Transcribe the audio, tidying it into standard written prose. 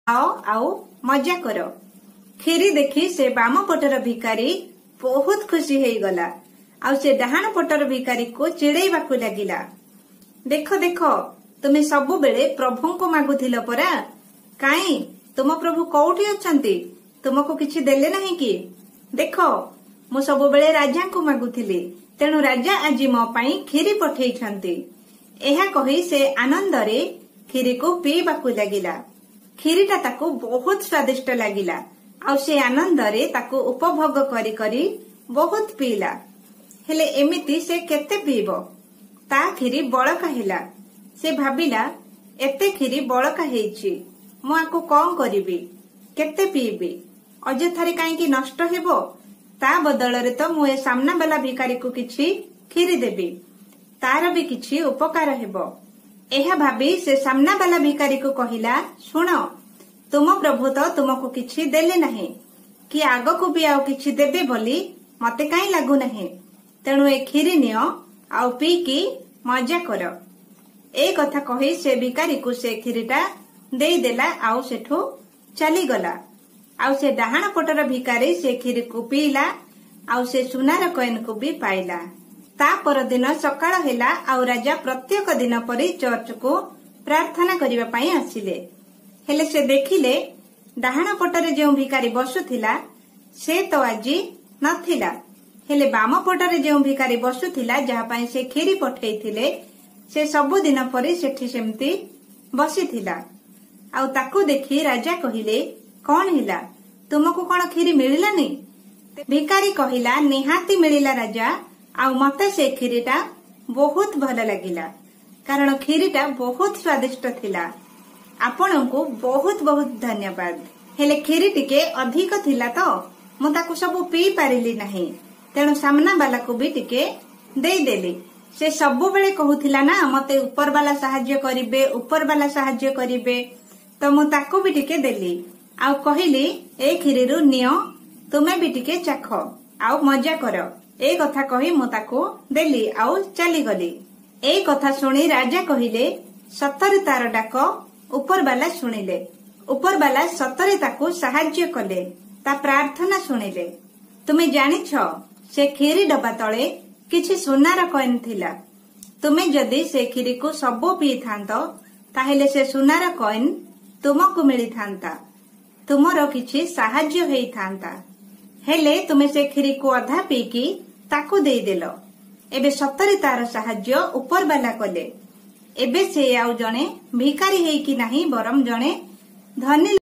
आओ आओ मजा कर। खीरी देखी से बाम पटर भिकारी बहुत खुशी हो गला। आउ से डाहाण पटर भिकारी को चिड़ेबा लगिला। देख देख तुम्हें सबु बेले प्रभु को मागुथिल परा, काई तुम प्रभु कौटी अछंती? तुमको किछि देले नहीं कि? देख मु सबु बेले राजा को मागुथिली, तेणु राजा आज मो पई खीरी पठेइछंती। एहा कही से आनंद रे खीरी को पीबाकू लगिला। खीरीटा ताकू बहुत स्वादिष्ट लगिला। आउ से आनंद रे ताकू उपभोग करी करी बहुत पीला। हेले एमिति से केते पीबो? ता खीरी बळका हेला। से भाबिला एते खीरी बळका हेछि, मु आकू कौन करिबी, केते पीबी, अजथारे काईकी नष्ट हेबो। ता बदल रे तो मु ए सामना वाला भिखारी को किछि खीरी देबी, तार भी किछि उपकार हेबो। एहा भाबी से सामना वाला भिखारी को कहिला, सुन तुम प्रभु तो तुमको किछि देले नहीं कि आग को भी आउ किछि देबे बोली मते काई लागू नहीं, तेणु ए खीरी नियो आउ पी की मजा कर। ए कथा कही से भिखारी को से खीरीटा देई देला। आउ सेठू चली गला। आउ से डाहाण पटर भिखारी से खीरी को पीला। आउ से सुनार कॉइन को भी पाइला। ता पर दिन सकाळ हेला। आउ राजा प्रत्येक दिन परी चर्च को प्रार्थना करिबा पई आसिले। हेले से देखिले डाहाण पटरे जो भिखारी बसुथिला से तो आजी नथिला। हेले बाम पटरे जो भिखारी बसुथिला जहा पई से खीरी पठेइथिले से सबु दिन परी सेठी सेमती बसिथिला। आउ ताकू देखि राजा कहिले, कौन हिला, तुमको कौन खीरी मिलिलानी? भिखारी कहिला, निहाती मिलिला राजा। आउ मते से खीरीटा बहुत भल लगिला, कारण खीरीटा बहुत स्वादिष्ट थिला। आपनଙ୍କୁ बहुत बहुत धन्यवाद। हेले खीरी टिके अधिक थिला तो मु ताकू सब पी पारिली नहीं, तेणु सामना वाला को भी टिके देई देली। से सबु बेले कहूथिला ना मते ऊपर वाला सहाय्य करिवे, ऊपर वाला सहाय्य करिवे, तो मु ताकू भी टिके देली। आउ कहिली, ए खीरी रु नियो तुमे भी टिके चाख आउ मजा कर। ए कथा कही मु ताकू देली आउ चली गली। ए कथा सुनी राजा कहिले, सतरे तार डाक ऊपर वाला सुनिले। ऊपर वाला सतरे ताकू सहाय्य कले, ता प्रार्थना सुनिले। तुमे जानिछ से खीरी डबा तले किछि सुनार कॉइन थिला। तुमे जदि से खीरी को सबो पी थांतो ताहेले से सुनार कॉइन तुमको मिली थांता, तुमरो किछि सहाय्य हेई थांता। हेले तुमे से खीरी को अधा पी की ताकू देई देलो। एबे सतरे तार सहाय्य ऊपर वाला कले। एबे से आउ जणे भिखारी हेई कि नाही, बरम जणे धनी